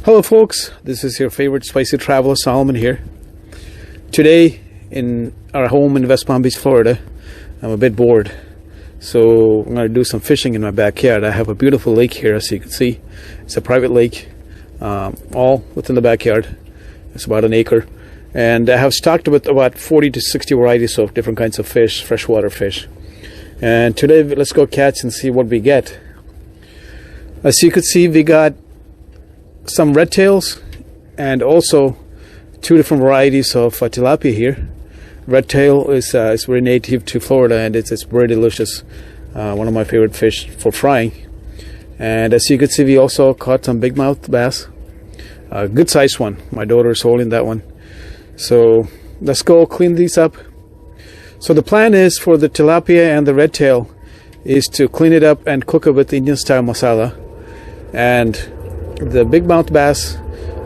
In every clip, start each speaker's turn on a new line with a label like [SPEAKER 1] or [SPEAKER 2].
[SPEAKER 1] Hello folks, this is your favorite spicy traveler Solomon here. Today in our home in West Palm Beach, Florida, I'm a bit bored. So I'm going to do some fishing in my backyard. I have a beautiful lake here, as you can see. It's a private lake, all within the backyard. It's about an acre. And I have stocked with about 40 to 60 varieties of different kinds of fish, freshwater fish. And today let's go catch and see what we get. As you can see, we got some red tails and also two different varieties of tilapia here. Red tail is very native to Florida, and it's very delicious. One of my favorite fish for frying. And as you can see, we also caught some big mouth bass, a good sized one. My daughter is holding that one. So let's go clean these up. So the plan is for the tilapia and the red tail is to clean it up and cook it with Indian style masala. And the big mouth bass,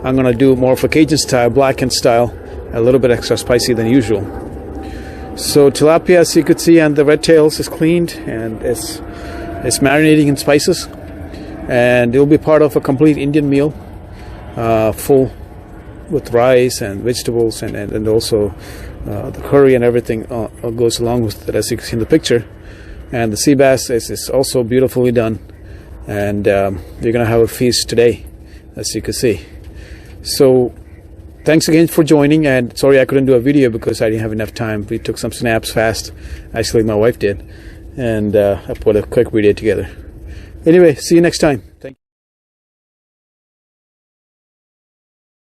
[SPEAKER 1] I'm going to do more of a Cajun style, blackened style, a little bit extra spicy than usual. So tilapia, as you could see, and the red tails is cleaned and it's marinating in spices, and it will be part of a complete Indian meal, full with rice and vegetables and also the curry and everything goes along with it, as you can see in the picture. And the sea bass is also beautifully done. And you're gonna have a feast today, as you can see. So thanks again for joining, and sorry I couldn't do a video because I didn't have enough time. We took some snaps fast, actually my wife did, and I put a quick video together. Anyway, see you next time. Thank you.